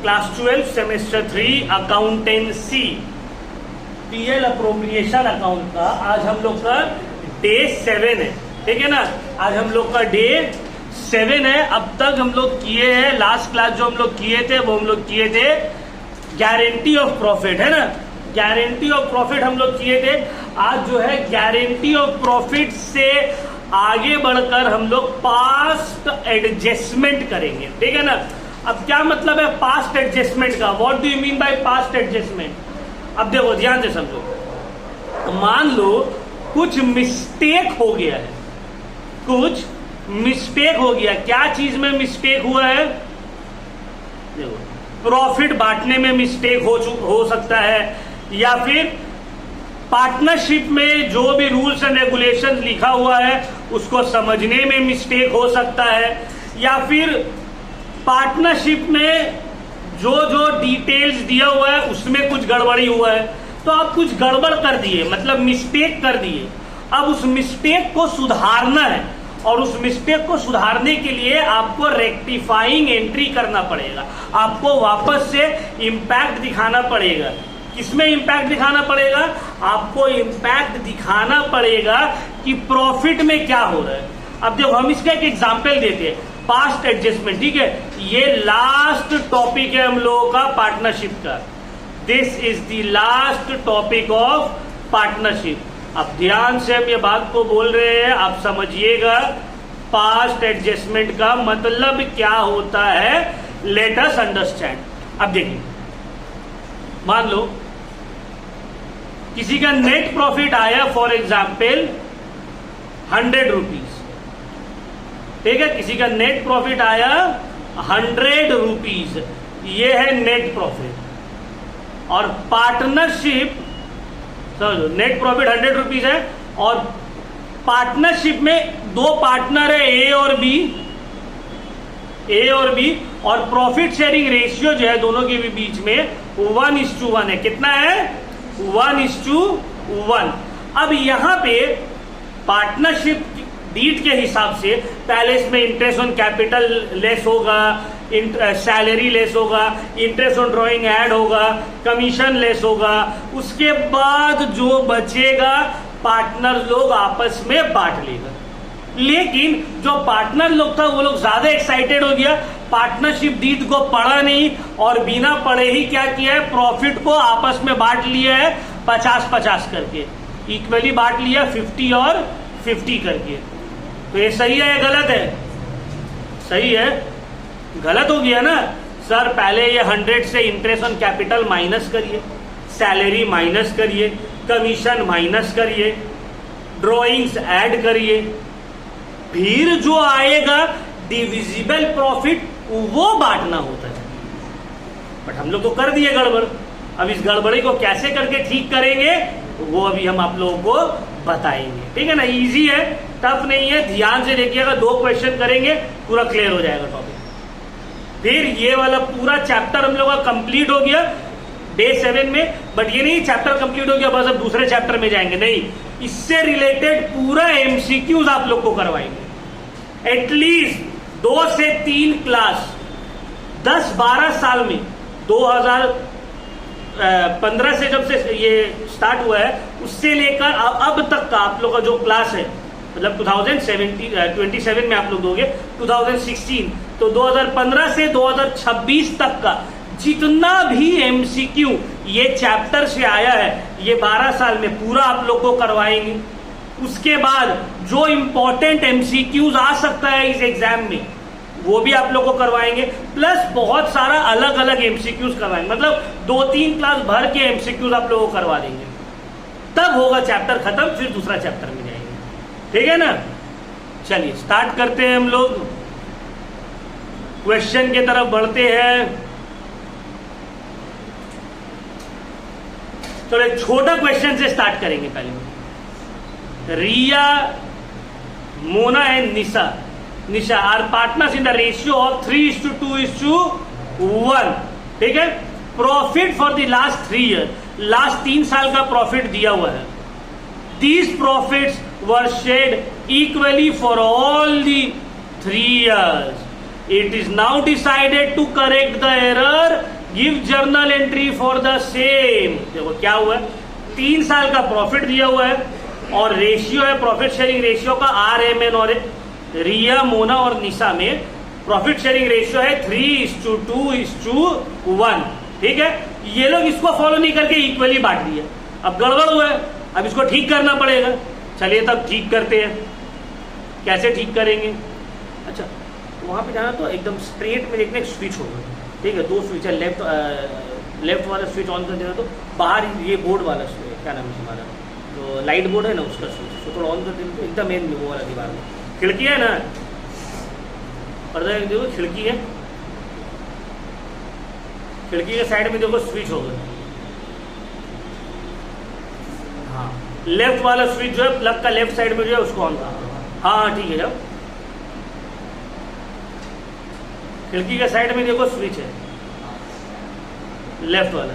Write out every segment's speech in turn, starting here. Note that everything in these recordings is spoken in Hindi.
Class 12 semester 3 accountancy PL appropriation account का आज हम लोग का डे 7 है, ठीक है ना। आज हम लोग का डे 7 है। अब तक हम लोग किए हैं, लास्ट क्लास जो हम लोग किए थे वो हम लोग किए थे गारंटी ऑफ प्रॉफिट, है ना। गारंटी ऑफ प्रॉफिट हम लोग किए थे। आज जो है गारंटी ऑफ प्रॉफिट से आगे बढ़कर हम लोग पास्ट एडजस्टमेंट करेंगे, ठीक है ना। अब क्या मतलब है पास्ट एडजस्टमेंट का, what do you mean by past adjustment. अब देखो ध्यान से समझो, मान लो कुछ मिस्टेक हो गया है, कुछ मिस्टेक हो गया। क्या चीज में मिस्टेक हुआ है, देखो प्रॉफिट बांटने में मिस्टेक हो सकता है, या फिर पार्टनरशिप में जो भी रूल्स एंड रेगुलेशन लिखा हुआ है उसको समझने में मिस्टेक हो सकता है, या फिर पार्टनरशिप में जो जो डिटेल्स दिया हुआ है उसमें कुछ गड़बड़ी हुआ है। तो आप कुछ गड़बड़ कर दिए, मतलब मिस्टेक कर दिए। अब उस मिस्टेक को सुधारना है, और उस मिस्टेक को सुधारने के लिए आपको रेक्टिफाइंग एंट्री करना पड़ेगा। आपको वापस से इंपैक्ट दिखाना पड़ेगा। किसमें इंपैक्ट दिखाना पड़ेगा, आपको इंपैक्ट दिखाना पड़ेगा कि प्रॉफिट में क्या हो रहा है। अब देखो हम इसका एक एग्जांपल देते हैं, पास्ट एडजस्टमेंट, ठीक है। ये लास्ट टॉपिक है हम लोगों का पार्टनरशिप का। This is the last topic of partnership. अब ध्यान से हम ये बात को बोल रहे हैं, आप समझिएगा पास्ट एडजस्टमेंट का मतलब क्या होता है। Let us understand. अब देखिए, मान लो किसी का नेट प्रॉफिट आया फॉर एग्जाम्पल 100 रुपीज, ठीक है। किसी का नेट प्रॉफिट आया 100 रुपीज, ये है नेट प्रॉफिट। और पार्टनरशिप, समझो नेट प्रॉफिट 100 रुपीज है, और पार्टनरशिप में दो पार्टनर है ए और बी, और प्रॉफिट शेयरिंग रेशियो जो है दोनों के भी बीच में 1:1 है। कितना है, 1:1। अब यहां पे पार्टनरशिप डीड के हिसाब से पहले इसमें इंटरेस्ट ऑन कैपिटल लेस होगा, सैलरी लेस होगा, इंटरेस्ट ऑन ड्रॉइंग ऐड होगा, कमीशन लेस होगा। उसके बाद जो बचेगा पार्टनर लोग आपस में बांट लेगा। लेकिन जो पार्टनर लोग था वो लोग ज्यादा एक्साइटेड हो गया, पार्टनरशिप डीड को पढ़ा नहीं, और बिना पढ़े ही क्या किया है, प्रॉफिट को आपस में बांट लिया है 50-50 करके, इक्वली बांट लिया 50 और 50 करके। तो ये सही है या गलत है, सही है। गलत हो गया ना सर, पहले ये 100 से इंटरेस्ट ऑन कैपिटल माइनस करिए, सैलरी माइनस करिए, कमीशन माइनस करिए, ड्रॉइंग्स ऐड करिए, फिर जो आएगा डिविजिबल प्रॉफिट वो बांटना होता है। बट हम लोग तो कर दिए गड़बड़। अब इस गड़बड़ी को कैसे करके ठीक करेंगे वो अभी हम आप लोगों को बताएंगे, ठीक है ना। इजी है, टफ नहीं है। ध्यान से देखिएगा, 2 क्वेश्चन करेंगे, पूरा क्लियर हो जाएगा टॉपिक। फिर ये वाला पूरा चैप्टर हम लोग का कंप्लीट हो गया डे 7 में। बट ये नहीं चैप्टर कंप्लीट हो गया बस अब दूसरे चैप्टर में जाएंगे, नहीं। इससे रिलेटेड पूरा एमसीक्यूज आप लोग को करवाएंगे। एटलीस्ट 2 से 3 क्लास 10-12 साल में, 2015 से जब से ये स्टार्ट हुआ है उससे लेकर अब तक का आप लोग का जो क्लास है, मतलब 2027 में आप लोग दोगे 2016, तो 2015 से 2026 तक का जितना भी एमसीक्यू ये चैप्टर से आया है ये 12 साल में पूरा आप लोग को करवाएंगे। उसके बाद जो इंपॉर्टेंट एमसीक्यूज आ सकता है इस एग्जाम में वो भी आप लोग को करवाएंगे, प्लस बहुत सारा अलग अलग एमसीक्यूज करवाएंगे। मतलब 2-3 क्लास भर के एमसीक्यूज आप लोगों को करवा देंगे, तब होगा चैप्टर खत्म, फिर दूसरा चैप्टर में जाएंगे, ठीक है ना। चलिए स्टार्ट करते हैं हम लोग, क्वेश्चन की तरफ बढ़ते हैं। चलो एक छोटा क्वेश्चन से स्टार्ट करेंगे। पहले Riya, Mona and Nisha are partners in the ratio of 3:2:1, ठीक है। Profit for the last 3 year, last 3 साल का प्रॉफिट दिया हुआ है। These profits were shared equally for all the 3 years. It is now decided to correct the error give journal entry for the same. देखो क्या हुआ है, 3 साल का प्रॉफिट दिया हुआ है और रेशियो है प्रॉफिट शेयरिंग रेशियो का RMN और रिया, मोना और निशा में प्रॉफिट शेयरिंग रेशियो है 3:2:1। ठीक है, ये लोग इसको फॉलो नहीं करके इक्वली बांट दिया। अब गड़बड़ हुआ है, अब इसको ठीक करना पड़ेगा। चलिए तब ठीक करते हैं। कैसे ठीक करेंगे? अच्छा, वहां पे जाना तो एकदम स्ट्रेट में देखना, स्विच होगा। ठीक है, 2 स्विच है, लेफ्ट वाला स्विच ऑन कर देना, तो बाहर ये बोर्ड वाला स्विच, क्या नाम है हमारा, तो लाइट बोर्ड है ना, उसका स्विच उसको थोड़ा ऑन कर देना, तो एकदम मेन वो वाला दीवार में खिड़की है ना, पर्दा देखो खिड़की है, खिड़की के साइड में देखो स्विच होगा। हाँ, लेफ्ट वाला स्विच जो है प्लग का लेफ्ट साइड में जो है उसको ऑन कर। हाँ ठीक है, जब खिड़की के साइड में देखो स्विच है लेफ्ट वाला।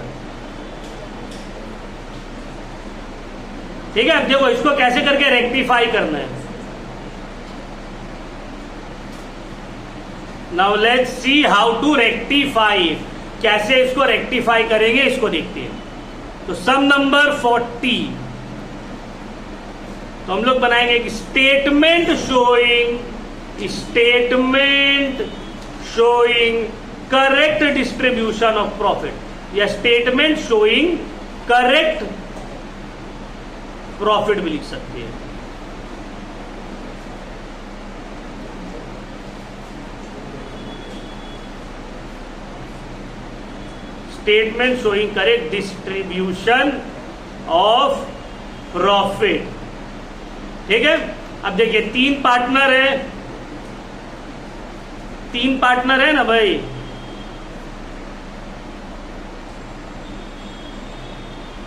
ठीक है, अब देखो इसको कैसे करके रेक्टिफाई करना है। Now let's see how to rectify. कैसे इसको रेक्टिफाई करेंगे इसको देखते हैं। तो सम नंबर 40, तो हम लोग बनाएंगे एक statement showing correct distribution of profit, या स्टेटमेंट शोइंग करेक्ट प्रॉफिट भी लिख सकते हैं। Statement showing correct distribution of profit. ठीक है, अब देखिए 3 पार्टनर है ना भाई,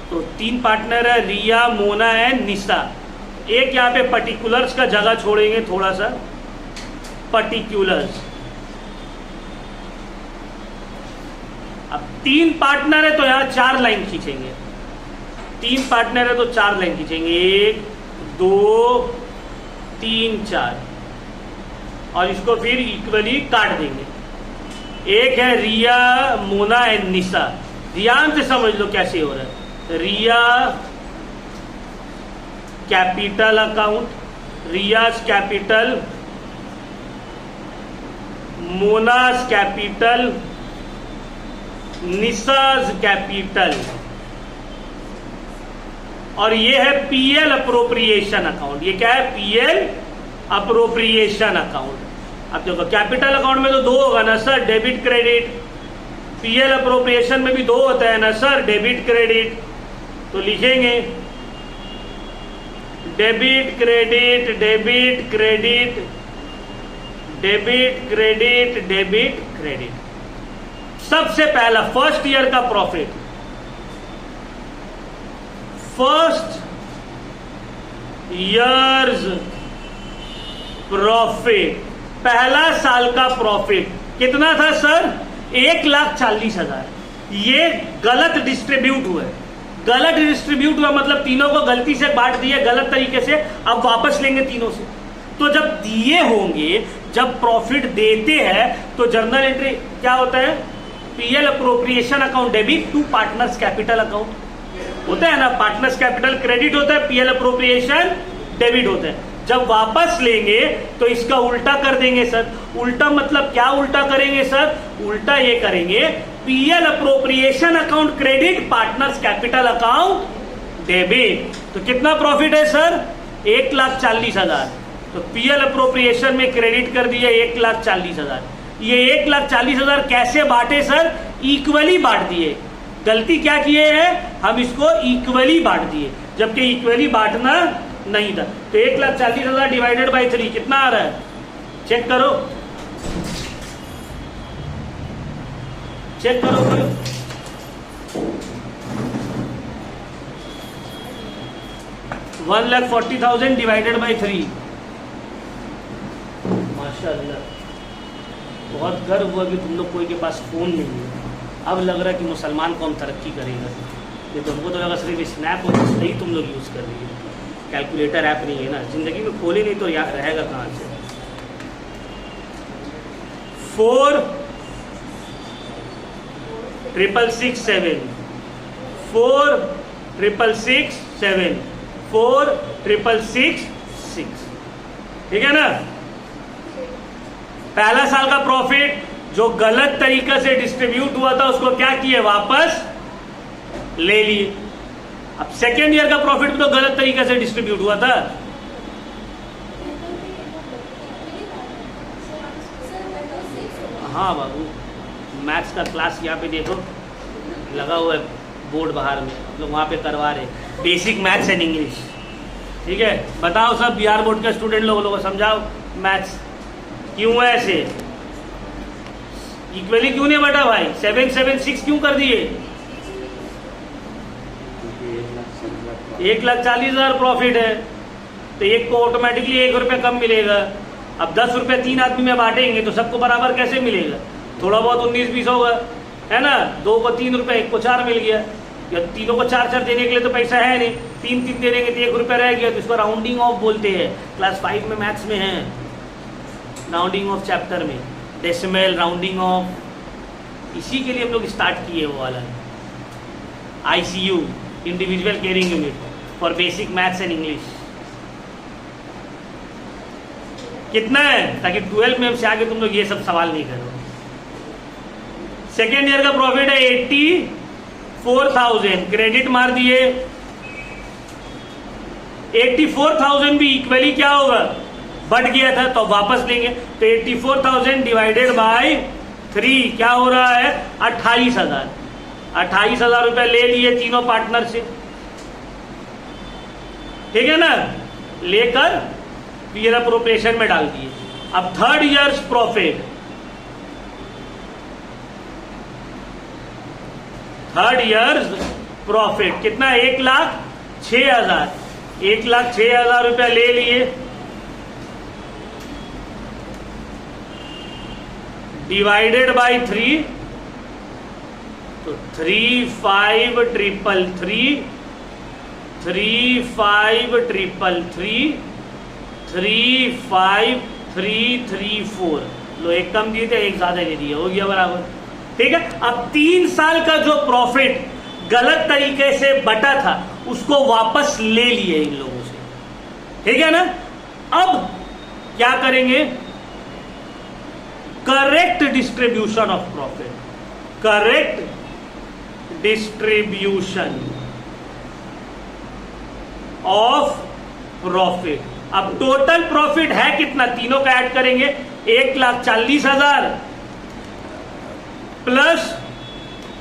तो 3 पार्टनर है, रिया, मोना एंड निशा। एक यहां पे पर्टिकुलर्स का जगह छोड़ेंगे, थोड़ा सा पर्टिकुलर्स। अब 3 पार्टनर है तो यहां 4 लाइन खींचेंगे। 3 पार्टनर है तो 4 लाइन खींचेंगे, 1 2 3 4, और इसको फिर इक्वली काट देंगे। एक है रिया, मोना एंड निशा। ध्यान से समझ लो कैसे हो रहा है। रिया कैपिटल अकाउंट, रियाज कैपिटल, मोनाज कैपिटल, निशाज कैपिटल, और ये है पीएल अप्रोप्रिएशन अकाउंट। ये क्या है? PL appropriation account. अब देखो कैपिटल अकाउंट में तो 2 होगा ना sir, debit credit. PL appropriation में भी 2 होता है ना सर, डेबिट क्रेडिट। तो लिखेंगे debit credit, debit credit, debit credit, debit credit. सबसे पहला फर्स्ट ईयर का प्रॉफिट, फर्स्ट ईयर्स प्रॉफिट, पहला साल का प्रॉफिट कितना था सर? 1,40,000। ये गलत डिस्ट्रीब्यूट हुआ है। गलत डिस्ट्रीब्यूट हुआ मतलब तीनों को गलती से बांट दिए गलत तरीके से, अब वापस लेंगे तीनों से। तो जब दिए होंगे, जब प्रॉफिट देते हैं तो जर्नल एंट्री क्या होता है? PL appropriation account debit to partners capital account होता है ना। पार्टनर्स कैपिटल क्रेडिट होता है, पीएल अप्रोप्रिएशन डेबिट होता है। जब वापस लेंगे तो इसका उल्टा कर देंगे सर। उल्टा मतलब क्या उल्टा करेंगे सर? उल्टा ये करेंगे PL appropriation account credit, partners capital account debit. तो कितना प्रॉफिट है सर? 1,40,000। तो पीएल अप्रोप्रिएशन में क्रेडिट कर दिया 1,40,000। ये 1,40,000 कैसे बांटे सर? इक्वली बांट दिए। गलती क्या किए हैं? हम इसको इक्वली बांट दिए, जबकि इक्वली बांटना नहीं था। तो 1,40,000 डिवाइडेड बाई 3 कितना आ रहा है? चेक करो, चेक करो। 1,40,000 डिवाइडेड बाई 3। माशाअल्लाह, बहुत गर्व हुआ कि तुम लोग कोई के पास फोन नहीं है। अब लग रहा है कि मुसलमान कौन तरक्की करेगा। ये तुमको तो लगा सिर्फ स्नैप और सही तुम लोग यूज कर रही है। कैलकुलेटर ऐप नहीं है ना, जिंदगी में खोले नहीं तो याद रहेगा कहां से। 4 66667 46667 46666। ठीक है ना। पहला साल का प्रॉफिट जो गलत तरीके से डिस्ट्रीब्यूट हुआ था उसको क्या किए, वापस ले लिए। अब सेकेंड ईयर का प्रॉफिट भी तो गलत तरीके से डिस्ट्रीब्यूट हुआ था। हाँ बाबू, मैथ्स का क्लास यहाँ पे देखो लगा हुआ है बोर्ड बाहर में, लोग वहाँ पे करवा रहे बेसिक मैथ्स एंड इंग्लिश। ठीक है, बताओ सब बिहार बोर्ड के स्टूडेंट लोगों को समझाओ मैथ्स क्यों है ऐसे, इक्वली क्यों नहीं बटा भाई, 776 क्यों कर दिए। 1,40,000 प्रॉफिट है तो एक को ऑटोमेटिकली 1 रुपये कम मिलेगा। अब 10 रुपये 3 आदमी में बांटेंगे तो सबको बराबर कैसे मिलेगा, थोड़ा बहुत 19-20 होगा, है ना। 2 को 3 रुपये, 1 को 4 मिल गया, या तीनों को 4 देने के लिए तो पैसा है नहीं, 3 देने के तो 1 रुपया रह गया, तो इसको राउंडिंग ऑफ बोलते हैं। क्लास 5 में मैथ्स में है राउंडिंग ऑफ चैप्टर में, डेसिमल राउंडिंग ऑफ, इसी के लिए हम लोग स्टार्ट किए वो वाला ICU, individual caring unit for basic maths and English. कितना है, ताकि 12 में से आगे तुम लोग ये सब सवाल नहीं करो। सेकेंड ईयर का प्रॉफिट है 84,000, क्रेडिट मार दिए। 84,000 भी इक्वली क्या होगा, बढ़ गया था तो वापस लेंगे, तो 84,000 डिवाइडेड बाय 3 क्या हो रहा है, 28,000। 28,000 रुपया ले लिए तीनों पार्टनर से, ठीक है ना, लेकर पीयर अप्रोप्रिएशन में डाल दिए। अब third years profit, third years profit कितना, 1,06,000। 1,06,000 रुपया ले लिए, डिवाइडेड बाय 3, तो 3,5,333, 3,5,333, 3,5,334। लो एक कम दिए थे, एक ज्यादा दे दिए, हो गया बराबर। ठीक है, अब 3 साल का जो प्रॉफिट गलत तरीके से बटा था उसको वापस ले लिए इन लोगों से, ठीक है ना। अब क्या करेंगे, correct distribution of profit, correct distribution of profit. अब टोटल प्रॉफिट है कितना, तीनों का ऐड करेंगे, 1,40,000 प्लस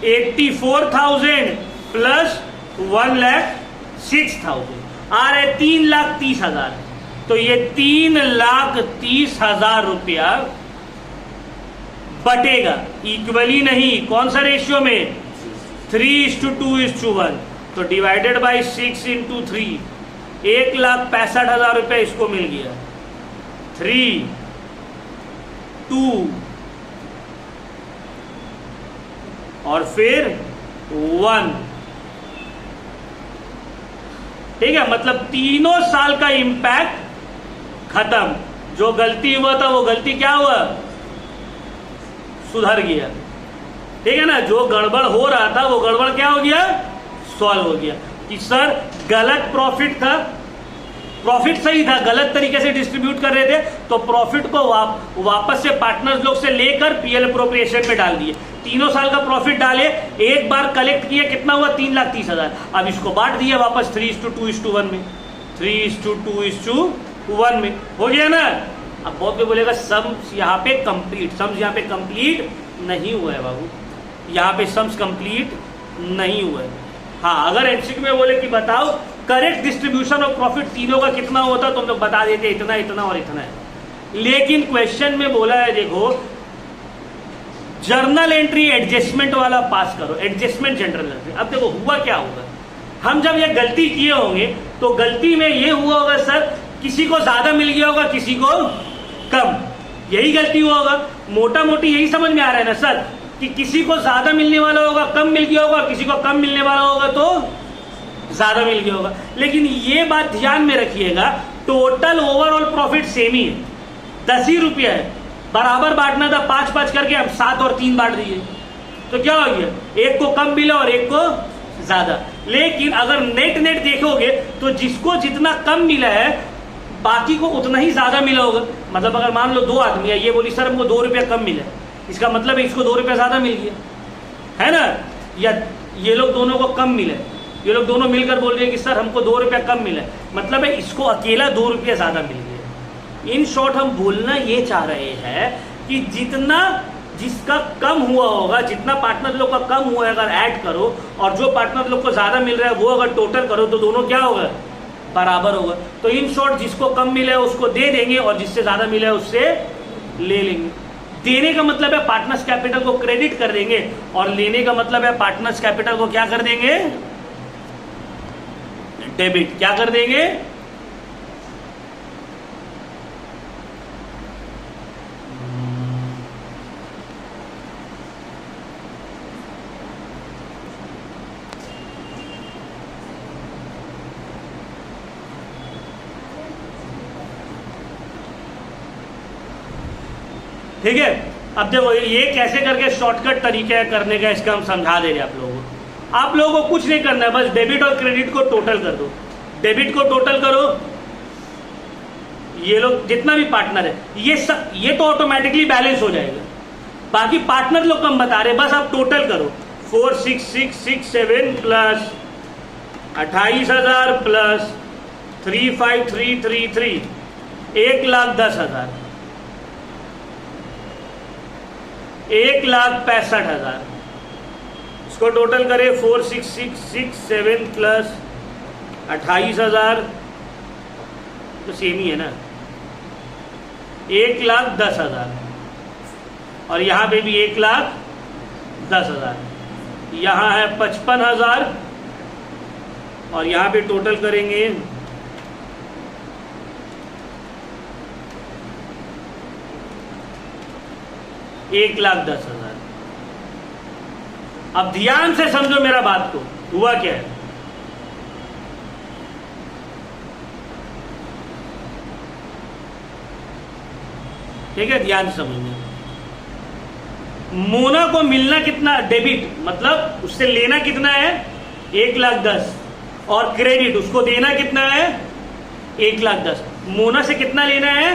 84,000 प्लस 1,06,000 आ रहे 3,30,000। तो ये 3,30,000 रुपया बटेगा इक्वली नहीं, कौन सा रेशियो में, 3:2:1। तो डिवाइडेड बाय 6 इंटू 3, 1,65,000 रुपया इसको मिल गया। 3, 2 और फिर 1, ठीक है। मतलब तीनों साल का इंपैक्ट खत्म, जो गलती हुआ था वो गलती क्या हुआ, सुधर गया, ठीक है ना। जो गड़बड़ हो रहा था वो गड़बड़ क्या हो गया, सॉल्व हो गया। कि सर गलत प्रॉफिट था, प्रॉफिट सही था, गलत तरीके से डिस्ट्रीब्यूट कर रहे थे, तो प्रॉफिट को वापस से पार्टनर्स लोग से लेकर पीएल अप्रोप्रिएशन में डाल दिए। तीनों साल का प्रॉफिट डाले, एक बार कलेक्ट किया, कितना हुआ, 3,30,000। अब इसको बांट दिया वापस 3:2:1 में, 3:2:1 में, हो गया ना। अब बहुत कोई बोलेगा सम्स यहाँ पे कंप्लीट, सम्स यहाँ पे कंप्लीट नहीं हुआ है बाबू, यहाँ पे सम्स कंप्लीट नहीं हुआ है। हाँ, अगर एमसीक्यू में बोले कि बताओ करेक्ट डिस्ट्रीब्यूशन ऑफ प्रॉफिट तीनों का कितना होता, तो हम लोग बता देते इतना इतना और इतना है। लेकिन क्वेश्चन में बोला है, देखो जर्नल एंट्री एडजस्टमेंट वाला पास करो, एडजस्टमेंट जनरल एंट्री। अब देखो हुआ क्या होगा, हम जब ये गलती किए होंगे तो गलती में ये हुआ होगा सर, किसी को ज्यादा मिल गया होगा, किसी को कम, यही गलती हुआ होगा। मोटा मोटी यही समझ में आ रहा है ना सर, कि किसी को ज्यादा मिलने वाला होगा, कम मिल गया होगा, किसी को कम मिलने वाला होगा तो ज्यादा मिल गया होगा। लेकिन ये बात ध्यान में रखिएगा, टोटल ओवरऑल प्रॉफिट सेम ही है, 10 ही रुपया है, बराबर बांटना था, 5-5 करके हम 7 और 3 बांट दिए, तो क्या हो गया, एक को कम मिला और एक को ज्यादा। लेकिन अगर नेट नेट देखोगे तो जिसको जितना कम मिला है बाकी को उतना ही ज्यादा मिला होगा। मतलब अगर मान लो 2 आदमी है, ये बोली सर हमको 2 रुपया कम मिला, इसका मतलब है इसको 2 रुपया ज्यादा मिल गया, है ना। या ये लोग दोनों को कम मिले, ये लोग दोनों मिलकर बोल रहे हैं कि सर हमको 2 रुपया कम मिला, मतलब है इसको अकेला 2 रुपया ज्यादा मिल गया। इन शॉर्ट हम बोलना ये चाह रहे हैं कि जितना जिसका कम हुआ होगा, जितना पार्टनर लोग का कम हुआ है अगर ऐड करो और जो पार्टनर लोग को ज्यादा मिल रहा है वो अगर टोटल करो तो दोनों क्या होगा, बराबर होगा। तो इन शॉर्ट जिसको कम मिला है उसको दे देंगे और जिससे ज्यादा मिला है उससे ले लेंगे। देने का मतलब है पार्टनर्स कैपिटल को क्रेडिट कर देंगे और लेने का मतलब है पार्टनर्स कैपिटल को क्या कर देंगे, डेबिट। क्या कर देंगे, ठीक है। अब देखो ये कैसे करके शॉर्टकट तरीका है करने का, इसका हम समझा दे रहे हैं आप लोगों को। आप लोगों को कुछ नहीं करना है, बस डेबिट और क्रेडिट को टोटल कर दो। डेबिट को टोटल करो, ये लोग जितना भी पार्टनर है ये तो ऑटोमेटिकली बैलेंस हो जाएगा। बाकी पार्टनर लोग कम बता रहे, बस आप टोटल करो। 46667 प्लस 28,000 प्लस 35333 1,10,000 1,65,000। इसको टोटल करें 46667 प्लस 28,000 तो सेम ही है ना, 1,10,000 और यहां पे भी 1,10,000। यहां है 55,000 और यहां पे टोटल करेंगे 1,10,000। अब ध्यान से समझो मेरा बात को, हुआ क्या है। ठीक है, ध्यान से समझना। मोना को मिलना कितना, डेबिट मतलब उससे लेना कितना है 1,10,000 और क्रेडिट उसको देना कितना है 1,10,000। मोना से कितना लेना है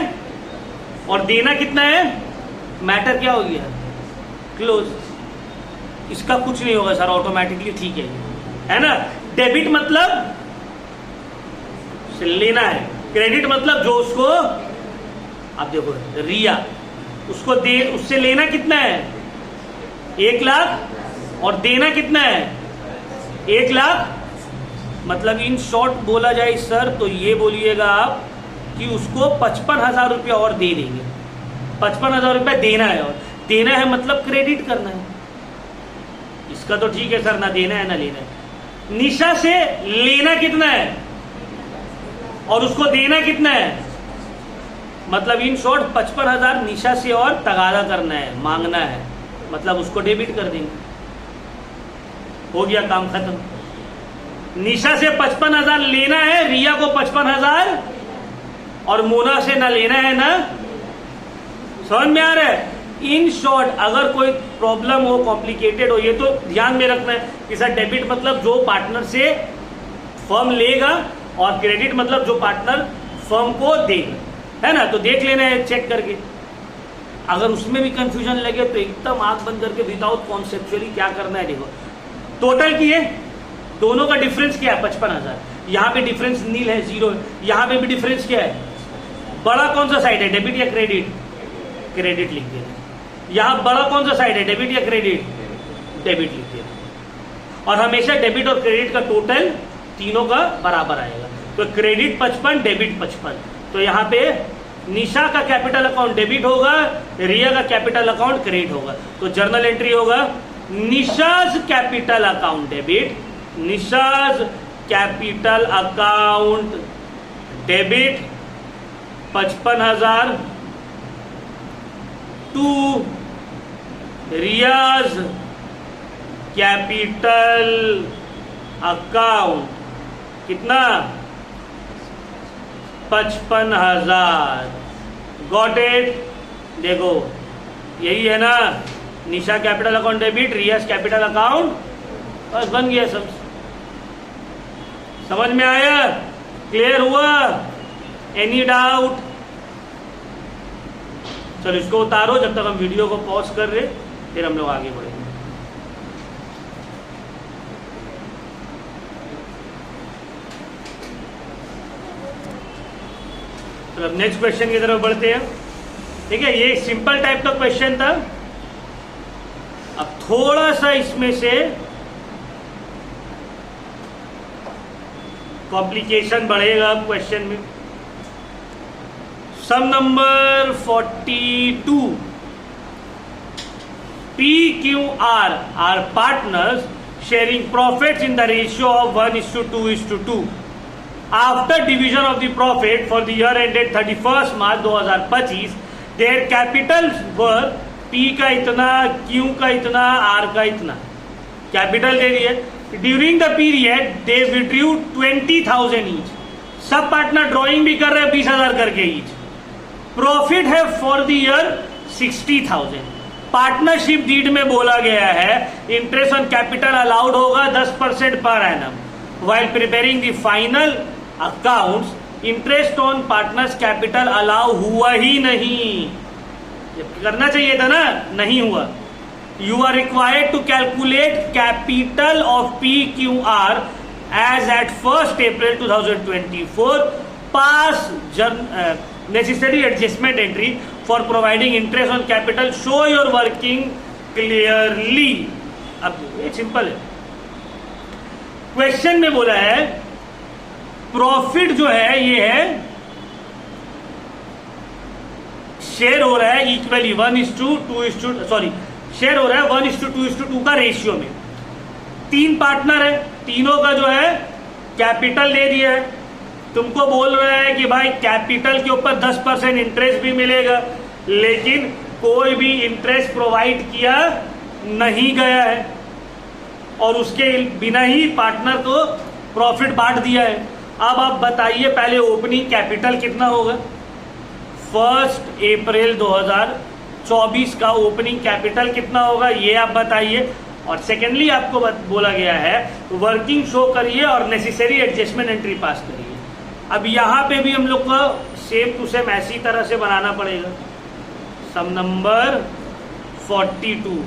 और देना कितना है, मैटर क्या हो गया, क्लोज। इसका कुछ नहीं होगा सर, ऑटोमेटिकली ठीक है ना। डेबिट मतलब लेना है, क्रेडिट मतलब जो उसको, आप देखो रिया उसको दे, उससे लेना कितना है 1,00,000 और देना कितना है 1,00,000। मतलब इन शॉर्ट बोला जाए सर तो ये बोलिएगा आप कि उसको 55,000 रुपया और दे देंगे। 55,000 रुपया देना है और देना है मतलब क्रेडिट करना है। इसका तो ठीक है सर, ना देना है ना लेना है। निशा से लेना कितना है और उसको देना कितना है, मतलब इन शॉर्ट 55,000 निशा से और तगादा करना है, मांगना है, मतलब उसको डेबिट कर देंगे। हो गया काम खत्म। निशा से 55,000 लेना है, रिया को 55,000 और मोना से ना लेना है ना, समझ में आ रहा है। इन शॉर्ट अगर कोई प्रॉब्लम हो, कॉम्प्लिकेटेड हो, ये तो ध्यान में रखना है कि सर डेबिट मतलब जो पार्टनर से फर्म लेगा और क्रेडिट मतलब जो पार्टनर फर्म को देगा, है ना। तो देख लेना है चेक करके, अगर उसमें भी कंफ्यूजन लगे तो एकदम आंख बंद करके विदाउट कॉन्सेप्चुअली क्या करना है देखो। टोटल किए, दोनों का डिफरेंस क्या है 55,000, यहाँ पे डिफरेंस नील है, 0 है। यहाँ पे भी डिफरेंस क्या है, बड़ा कौन सा साइड है, डेबिट या क्रेडिट, क्रेडिट लिख देना। यहाँ बड़ा कौन सा साइड है, डेबिट या क्रेडिट, डेबिट लिख देना। और हमेशा डेबिट और क्रेडिट का टोटल तीनों का बराबर आएगा। तो क्रेडिट 55, डेबिट 55। तो यहाँ पे निशा का कैपिटल अकाउंट डेबिट होगा, रिया का कैपिटल अकाउंट क्रेडिट होगा। तो जर्नल एंट्री होगा Nisha's capital account debit, Nisha's capital account debit 55,000 to Riya's capital account कितना 55,000। Got it. देखो यही है ना Nisha capital account debit, Riya's capital account, बस बन गया सब। समझ में आया? क्लियर हुआ? Any doubt? चलो इसको उतारो, जब तक हम वीडियो को पॉज कर रहे, फिर हम लोग आगे बढ़ेंगे। तो अब नेक्स्ट क्वेश्चन की तरफ बढ़ते हैं। ठीक है, ये सिंपल टाइप का क्वेश्चन था। अब थोड़ा सा इसमें से कॉम्प्लिकेशन बढ़ेगा क्वेश्चन में। सम number 42, PQR are partners sharing profits in the ratio of 1:2:2. After division of the profit for the year ended 31st March 2025, their capitals were P का इतना, Q का इतना, R का इतना। कैपिटल दे दिए। During the period they withdrew 20,000 each. सब पार्टनर ड्रॉइंग भी कर रहे हैं 20,000 करके ईच। प्रॉफिट है for the year 60,000। Partnership deed में बोला गया है इंटरेस्ट ऑन कैपिटल अलाउड होगा 10% per annum. While preparing the final accounts interest on partners capital allow हुआ ही नहीं। करना चाहिए था ना, नहीं हुआ। You are required to calculate capital of PQR as at 1st April 2024, pass necessary adjustment entry for providing interest on capital, show your working clearly. अब ये सिंपल है। क्वेश्चन में बोला है प्रॉफिट जो है ये है शेयर हो रहा है इक्वली 1:2, सॉरी शेयर हो रहा है 1:2:2 का रेशियो में। 3 पार्टनर है, तीनों का जो है कैपिटल दे दिया है। तुमको बोल रहा है कि भाई कैपिटल के ऊपर 10% इंटरेस्ट भी मिलेगा, लेकिन कोई भी इंटरेस्ट प्रोवाइड किया नहीं गया है और उसके बिना ही पार्टनर को प्रॉफिट बांट दिया है। अब आप बताइए पहले ओपनिंग कैपिटल कितना होगा? 1 अप्रैल 2024 का ओपनिंग कैपिटल कितना होगा ये आप बताइए। और सेकेंडली आपको बोला गया है वर्किंग शो करिए और नेसेसरी एडजस्टमेंट एंट्री पास करिए। अब यहाँ पे भी हम लोग को सेम टू सेम ऐसी तरह से बनाना पड़ेगा। सम नंबर 42,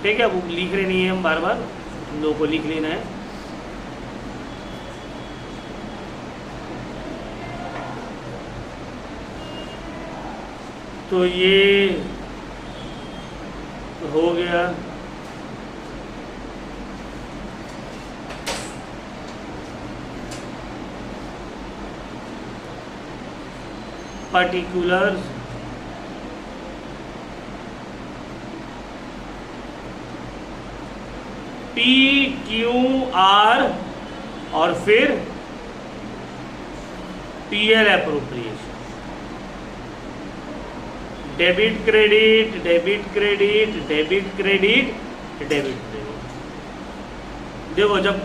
ठीक है, वो लिख रहे नहीं है हम बार बार, हम लोगों को लिख लेना है। तो ये हो गया। पर्टिकुलर्स PQR और फिर PL appropriation, debit credit, debit credit, debit credit, debit credit. देखो जब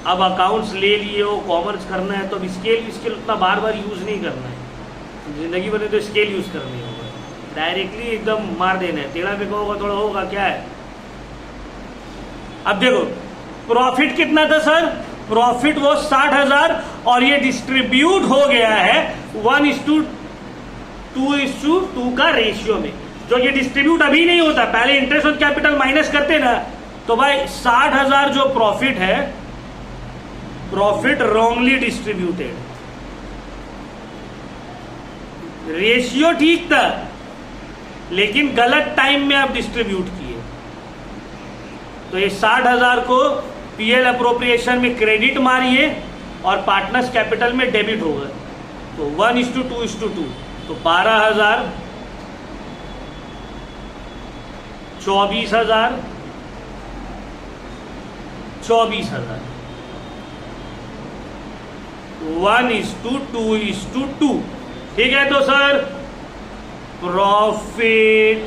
अब अकाउंट्स ले लिए हो, कॉमर्स करना है, तो अब स्केल उतना बार बार यूज नहीं करना है। जिंदगी भर तो स्केल यूज करनी होगा, डायरेक्टली एकदम मार देना है। टेढ़ा पे होगा थोड़ा होगा, क्या है। अब देखो प्रॉफिट कितना था सर? प्रॉफिट वो 60,000 और ये डिस्ट्रीब्यूट हो गया है 1:2:2 का रेशियो में। जो ये डिस्ट्रीब्यूट अभी नहीं होता, पहले इंटरेस्ट ऑन कैपिटल माइनस करते ना, तो भाई 60,000 जो प्रॉफिट है, प्रॉफिट रॉन्गली डिस्ट्रीब्यूटेड। रेशियो ठीक था लेकिन गलत टाइम में आप डिस्ट्रीब्यूट किए, तो ये 60,000 को पीएल अप्रोप्रिएशन में क्रेडिट मारिए और पार्टनर्स कैपिटल में डेबिट होगा, तो 1:2:2, तो 12,000, 24,000, 24,000, 1:2:2। ठीक है, तो सर प्रॉफिट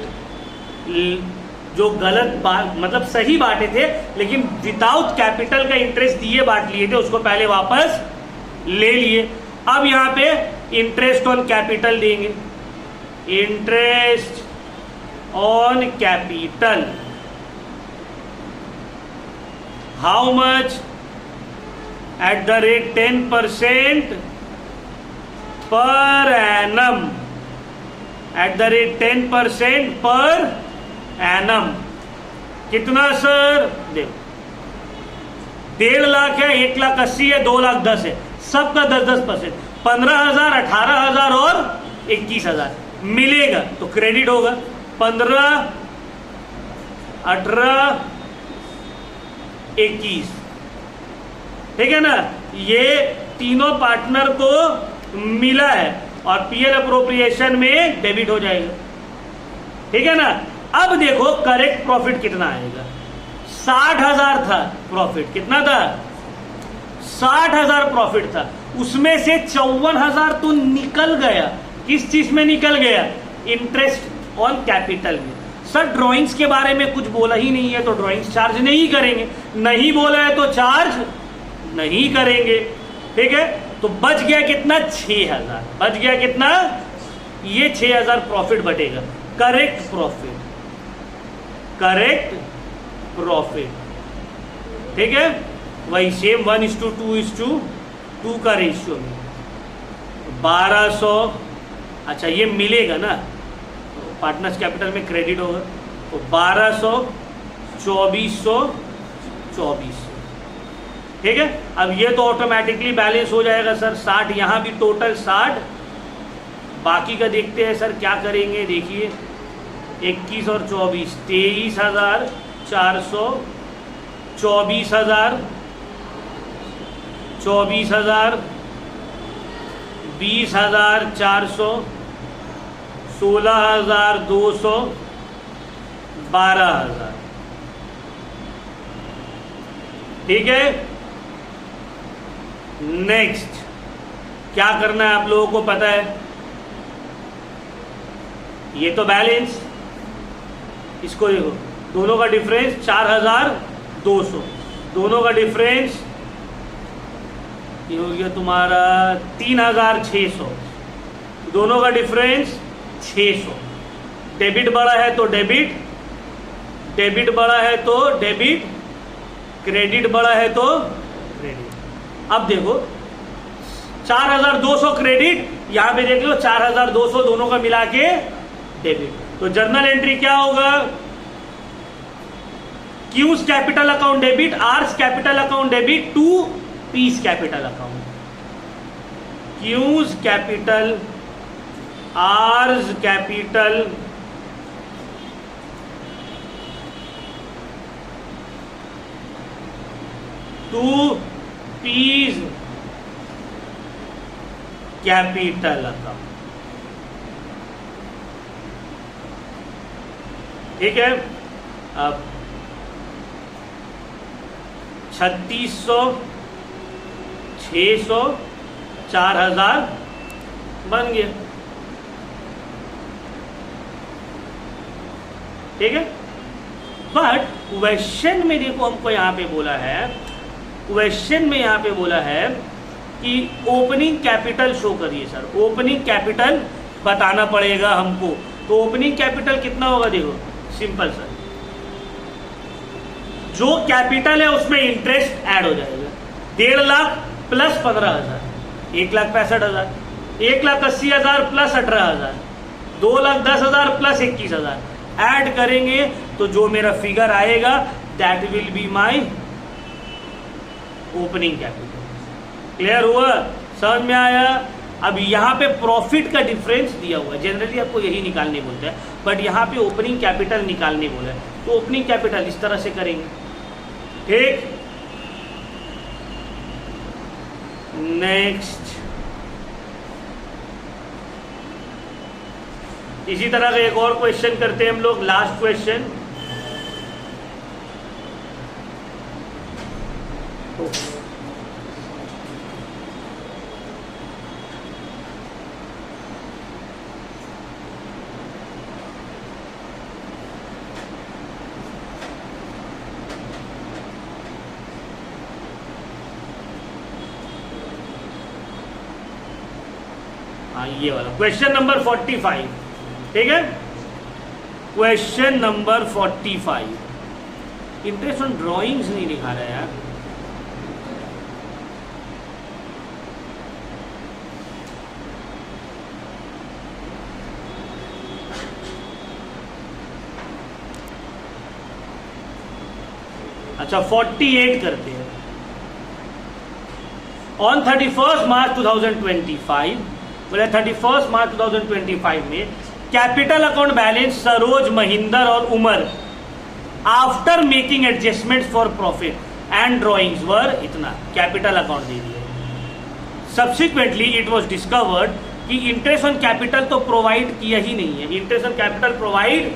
जो गलत बात, मतलब सही बांटे थे लेकिन विदाउट कैपिटल का इंटरेस्ट दिए बांट लिए थे, उसको पहले वापस ले लिए। अब यहां पे इंटरेस्ट ऑन कैपिटल देंगे, interest on capital, how much, at the rate 10% per annum, at the rate 10% per annum. कितना सर? देखो 1.5 लाख है, 1,80,000 है, 2,10,000 है, सबका 10-10%, 15,000, 18,000 और 21,000 मिलेगा तो क्रेडिट होगा। 15, 18, 21, ठीक है ना। ये तीनों पार्टनर को मिला है और पीएल अप्रोप्रिएशन में डेबिट हो जाएगा, ठीक है ना। अब देखो करेक्ट प्रॉफिट कितना आएगा। 60,000 था प्रॉफिट, कितना था? 60,000 प्रॉफिट था, उसमें से 54,000 तो निकल गया। किस चीज में निकल गया? इंटरेस्ट ऑन कैपिटल में। सर ड्राइंग्स के बारे में कुछ बोला ही नहीं है तो ड्राइंग्स चार्ज नहीं करेंगे, नहीं बोला है तो चार्ज नहीं करेंगे, ठीक है। तो बच गया कितना? 6,000। बच गया कितना? ये 6,000 प्रॉफिट बटेगा। करेक्ट प्रॉफिट, करेक्ट प्रॉफिट, ठीक है। वही सेम 1:2:2 का रेशियो में 1200। अच्छा ये मिलेगा ना, पार्टनर्स कैपिटल में क्रेडिट होगा तो 1200, 2400, 2400, ठीक है। अब ये तो ऑटोमेटिकली बैलेंस हो जाएगा सर। 60 यहाँ भी टोटल 60, बाकी का देखते हैं सर क्या करेंगे। देखिए 21 और 24, 23,400, 24,000, 24,000, 20,400, 16,200, 12,000, ठीक है। नेक्स्ट क्या करना है आप लोगों को पता है। ये तो बैलेंस, इसको देखो, दोनों का डिफरेंस 4,200, दोनों का डिफरेंस ये हो गया तुम्हारा 3,600, दोनों का डिफरेंस 600। डेबिट बड़ा है तो डेबिट, डेबिट बड़ा है तो डेबिट, क्रेडिट बड़ा है तो क्रेडिट। अब देखो 4,200 क्रेडिट, यहां पे देख लो 4,200 दोनों का मिला के डेबिट। तो जर्नल एंट्री क्या होगा? Q's capital account debit, R's capital account debit to P's capital account. Q's capital, R's capital, to P's capital account, ठीक है। अब 3,600, 600, 4,000 बन गया, ठीक है। बट क्वेश्चन में देखो हमको यहां पे बोला है, क्वेश्चन में यहां पे बोला है कि ओपनिंग कैपिटल शो करिए सर। ओपनिंग कैपिटल बताना पड़ेगा हमको। तो ओपनिंग कैपिटल कितना होगा? देखो सिंपल सर, जो कैपिटल है उसमें इंटरेस्ट ऐड हो जाएगा। 1.5 lakh plus 15,000, 1,65,000, 1,80,000 plus 18,000, 2,10,000 plus 21,000 add करेंगे तो जो मेरा फिगर आएगा that will be my opening capital. Clear हुआ? समझ में आया? अब यहाँ पे प्रॉफिट का डिफरेंस दिया हुआ है, जनरली आपको यही निकालने बोलते हैं, बट यहाँ पे ओपनिंग कैपिटल निकालने बोला है। तो ओपनिंग कैपिटल इस तरह से करेंगे, ठीक। नेक्स्ट इसी तरह का एक और क्वेश्चन करते हैं हम लोग, लास्ट क्वेश्चन। हाँ ये वाला क्वेश्चन नंबर 45, ठीक है। Question number 45, interest on drawings नहीं दिखा रहा है यार। अच्छा 48 करते हैं। ऑन 31 मार्च 2025, बोले 31 मार्च 2025 में capital account balance Saroj, Mahinder और Umar after making adjustment for profit and drawings were इतना, कैपिटल अकाउंट दे दिया। सब्सिक्वेंटली इट वॉज डिस्कवर्ड कि इंटरेस्ट ऑन कैपिटल तो प्रोवाइड किया ही नहीं है, इंटरेस्ट ऑन कैपिटल प्रोवाइड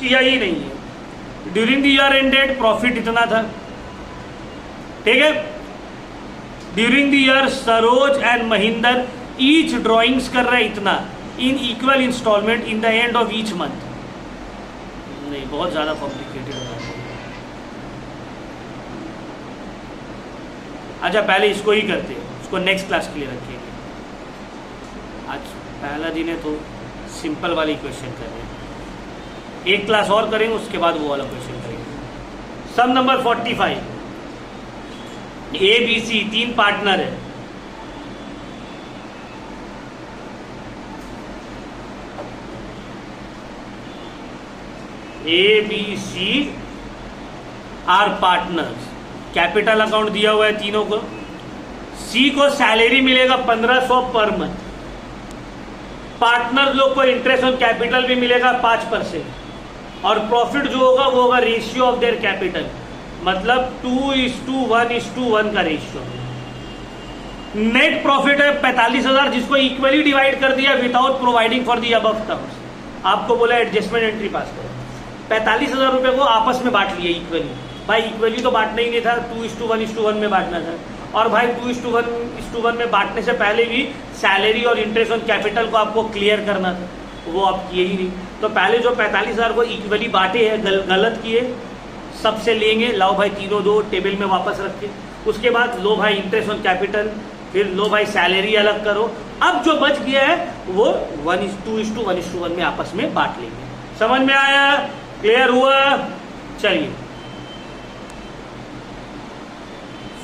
किया ही नहीं है। During the year ended profit इतना था, ठीक है। During the year Saroj and Mahinder each drawings कर रहा है इतना in equal installment in the end of each month. नहीं, बहुत ज्यादा कॉम्प्लिकेटेड हो रहा है। अच्छा पहले इसको ही करते हैं, इसको नेक्स्ट क्लास के लिए रखेंगे। आज पहला दिन है तो सिंपल वाली क्वेश्चन कर रहे हैं, एक क्लास और करेंगे उसके बाद वो वाला क्वेश्चन करेंगे। Some number 45, A B C 3 partner है। A B C are partners, capital account दिया हुआ है तीनों को। सी को सैलरी मिलेगा 1500 पर मंथ, पार्टनर लोग को इंटरेस्ट ऑन कैपिटल भी मिलेगा 5%, और प्रॉफिट जो होगा वो होगा रेशियो ऑफ देयर कैपिटल, मतलब 2:1:1 का रेशियो। नेट प्रॉफिट है 45,000, जिसको इक्वली डिवाइड कर दिया without providing for the above terms. आपको बोला एडजस्टमेंट एंट्री पास करो, 45,000 रुपये को आपस में बांट लिया इक्वली। भाई इक्वली तो बांटना ही नहीं था, 2:1:1 में बांटना था। और भाई 2:1:1 में बांटने से पहले भी सैलरी और इंटरेस्ट ऑन कैपिटल को आपको क्लियर करना था, वो आप किए ही नहीं। तो पहले जो 45,000 को इक्वली बांटे हैं गलत किए, सबसे लेंगे, लाओ भाई तीनों दो टेबल में वापस रख के, उसके बाद लो भाई इंटरेस्ट ऑन कैपिटल, फिर लो भाई सैलरी अलग करो। अब जो बच गया है वो 2:1:1 में आपस में बांट लेंगे। समझ में आया? क्लियर हुआ? चलिए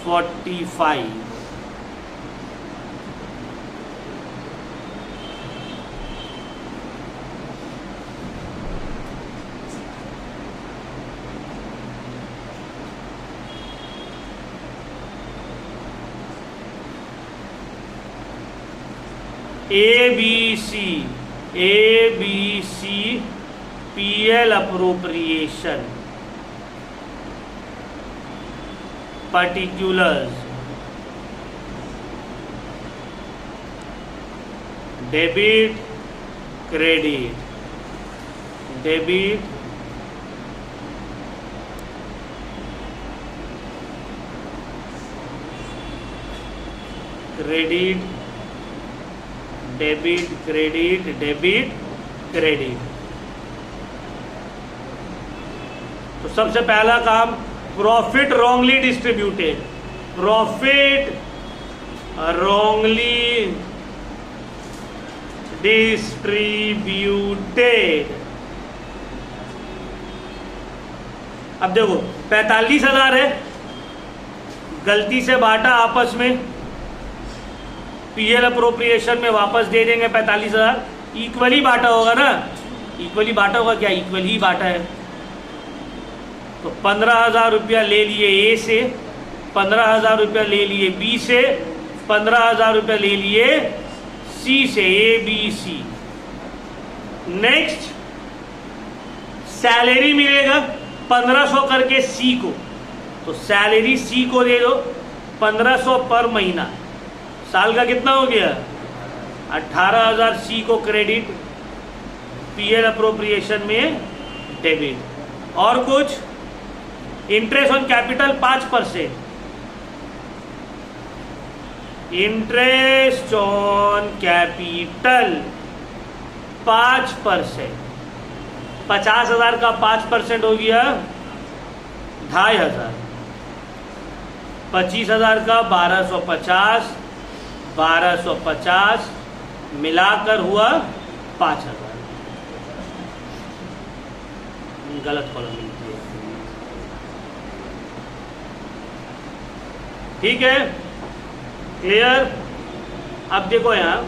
45, A B C PL appropriation, particulars, debit, credit, debit, credit, debit, credit, debit, credit। तो सबसे पहला काम, profit wrongly distributed, profit wrongly distributed. अब देखो 45,000 है, गलती से बांटा आपस में, पीएल अप्रोप्रिएशन में वापस दे देंगे 45,000। इक्वली बांटा होगा ना, इक्वली बांटा होगा, क्या इक्वली ही बांटा है। तो 15,000 रुपया ले लिए ए से, 15,000 रुपया ले लिए बी से, 15,000 रुपया ले लिए सी से, A B C. Next salary मिलेगा 1500 करके सी को, तो सैलरी सी को दे दो 1500 पर महीना। साल का कितना हो गया? 18,000 सी को क्रेडिट, पीएल अप्रोप्रिएशन में डेबिट। और कुछ, interest on capital 5%, interest on capital 5%, 50,000 का 5% हो गया 2,500, 25,000 का 1250, 1250 मिलाकर हुआ 5,000। गलत कॉलम मिलती है। ठीक है, क्लियर। अब देखो यहाँ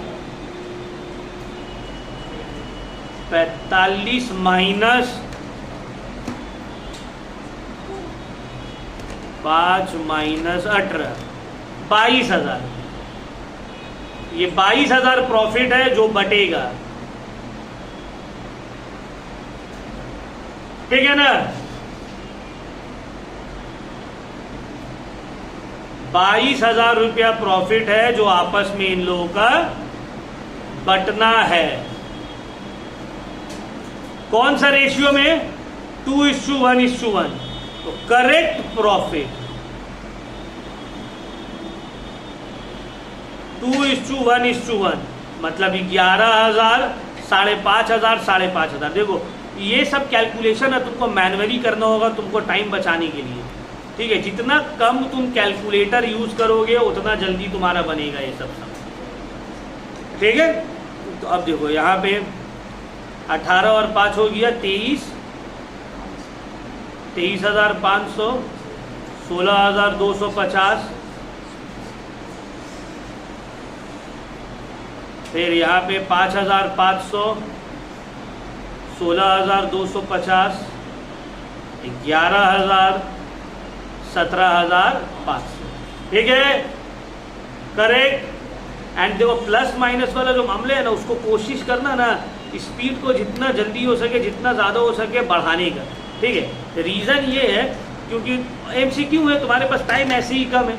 45 माइनस 5 माइनस 18, 22,000। ये 22,000 प्रॉफिट है जो बटेगा, ठीक है ना। 22,000 रुपया प्रॉफिट है जो आपस में इन लोगों का बटना है। कौन सा रेशियो में? 2:1:1। तो करेक्ट प्रॉफिट 2:1:1, मतलब 11,000, 5,500, 5,500। देखो ये सब कैलकुलेशन है, तुमको मैनुअली करना होगा, तुमको टाइम बचाने के लिए, ठीक है। जितना कम तुम कैलकुलेटर यूज करोगे उतना जल्दी तुम्हारा बनेगा ये सब, ठीक है। तो अब देखो यहाँ पे 18 और 5 हो गया 23, 23,500, 16,250, फिर यहाँ पे 5,500, 16,250, 11,000, 17,500, ठीक है, करेक्ट। एंड देखो प्लस माइनस वाला जो मामले है ना, उसको कोशिश करना ना स्पीड को जितना जल्दी हो सके, जितना ज़्यादा हो सके बढ़ाने का, ठीक है। रीज़न ये है क्योंकि MCQ है, तुम्हारे पास टाइम ऐसे ही कम है,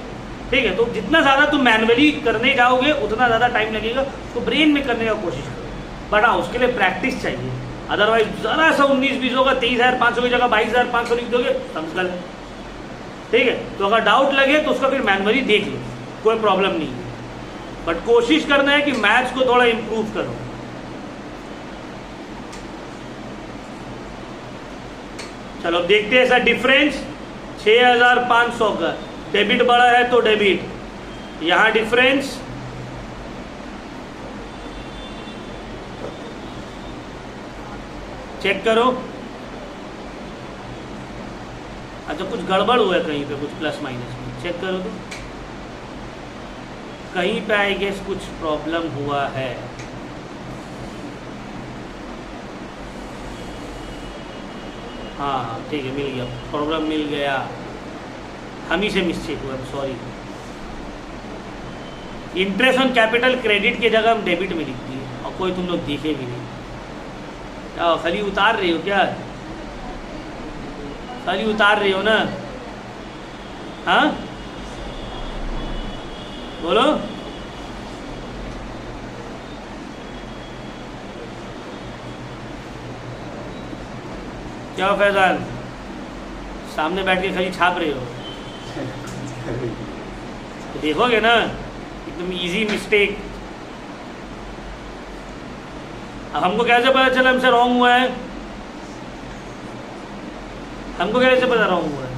ठीक है। तो जितना ज़्यादा तुम मैनुअली करने जाओगे उतना ज़्यादा टाइम लगेगा, तो ब्रेन में करने का कोशिश करो, बट हाँ उसके लिए प्रैक्टिस चाहिए। अदरवाइज ज़रा सा 19-20 होगा, 23,500 की जगह 22,500 लिख दोगे, समझ, ठीक है। तो अगर डाउट लगे तो उसका फिर मैनुअली देख लो, कोई प्रॉब्लम नहीं है, बट कोशिश करना है कि मैथ्स को थोड़ा इंप्रूव करो। चलो देखते हैं ऐसा डिफरेंस 6,500 का, डेबिट बड़ा है तो डेबिट, यहां डिफरेंस चेक करो। अच्छा कुछ गड़बड़ हुआ है कहीं पे, कुछ प्लस माइनस में, चेक करो तो कहीं पे आई गेस कुछ प्रॉब्लम हुआ है। हाँ ठीक है, मिल गया, प्रॉब्लम मिल गया, हम ही से मिस्टेक हुआ, sorry. Interest on capital credit की जगह हम डेबिट में लिख दिए और कोई तुम लोग देखे भी नहीं। क्या खाली उतार रही हो क्या? खाली उतार रही हो ना? हाँ बोलो। क्या फैजान, सामने बैठ के खाली छाप रहे हो? तो देखोगे ना, एकदम इजी मिस्टेक। अब हमको कैसे पता चला हमसे रॉन्ग हुआ है? हमको कैसे पता रॉन्ग हुआ है?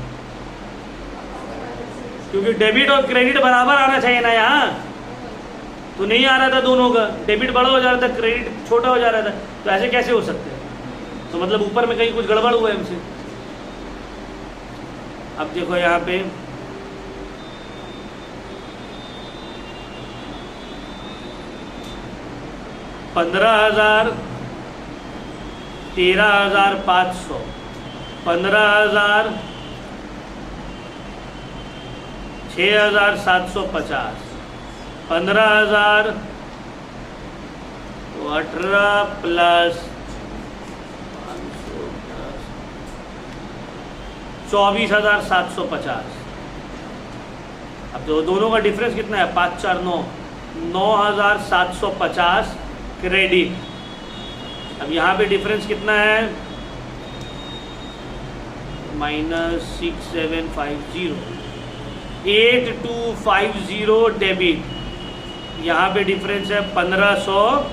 क्योंकि डेबिट और क्रेडिट बराबर आना चाहिए ना यहाँ, तो नहीं आ रहा था दोनों का, डेबिट बड़ा हो जा रहा था, क्रेडिट छोटा हो जा रहा था, तो ऐसे कैसे हो सकते हैं? तो मतलब ऊपर में कहीं कुछ गड़बड़ हुआ है हमसे। अब देखो यहाँ पे $15,000, 13,500, 15,000, 6,750, 15,000, 18 प्लस 24,750। अब तो दोनों का डिफरेंस कितना है? 5 4 9, 9,750 क्रेडिट। अब यहाँ पे डिफरेंस कितना है? -6750, 8250 डेबिट। यहाँ पे डिफरेंस है 1500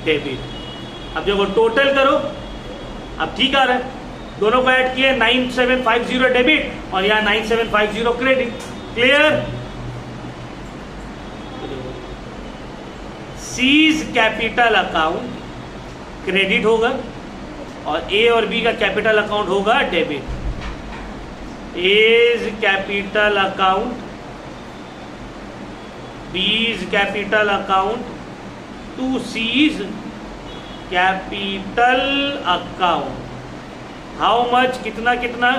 डेबिट। अब देखो टोटल करो, अब ठीक आ रहा है, दोनों को ऐड किए 9750 डेबिट और यहाँ 9750 credit. Clear? C's capital account credit होगा, और ए और बी का कैपिटल अकाउंट होगा debit. A's capital account, B's capital account, to C's capital account. How much, कितना कितना,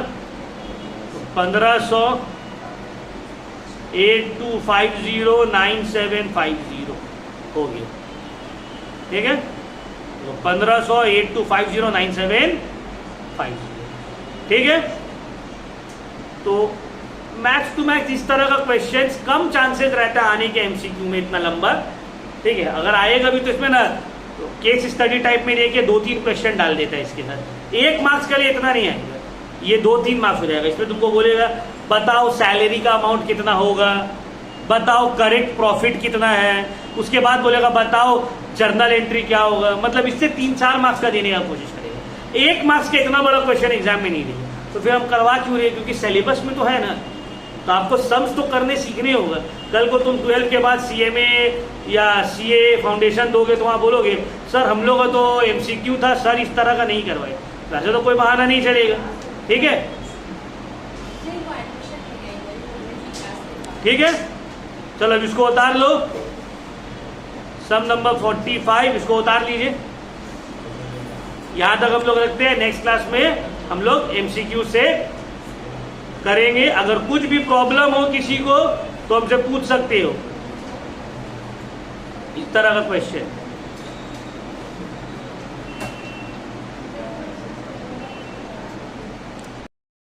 1500, 82509750 हो गया, ठीक है। तो 1500 82509750, ठीक है। तो मैक्स टू मैक्स इस तरह का क्वेश्चंस कम चांसेस रहता है आने के एमसीक्यू में इतना लंबा, ठीक है। अगर आएगा भी तो इसमें ना तो केस स्टडी टाइप में देखिए 2-3 क्वेश्चन डाल देता है इसके साथ। 1 मार्क्स के लिए इतना नहीं आएगा, ये 2-3 मार्क्स हो जाएगा। इसमें तुमको बोलेगा बताओ सैलरी का अमाउंट कितना होगा, बताओ करेक्ट प्रॉफिट कितना है, उसके बाद बोलेगा बताओ जर्नल एंट्री क्या होगा। मतलब इससे 3-4 मार्क्स का देने का कोशिश करेगा। 1 मार्क्स का इतना बड़ा क्वेश्चन एग्जाम में नहीं देगा, तो फिर हम करवा क्यों रहे, क्योंकि सिलेबस में तो है ना, तो आपको सम्स तो करने सीखने होगा। कल को तुम 12 के बाद CMA या CA फाउंडेशन दोगे तो वहाँ बोलोगे सर हम लोग का तो MCQ था सर, इस तरह का नहीं करवाए, वैसे तो कोई बहाना नहीं चलेगा, ठीक है, ठीक है। चलो अब इसको उतार लो, सम नंबर 45 इसको उतार लीजिए। यहां तक हम लोग रखते हैं, नेक्स्ट क्लास में हम लोग MCQ से करेंगे। अगर कुछ भी प्रॉब्लम हो किसी को तो हमसे पूछ सकते हो, इस तरह का क्वेश्चन।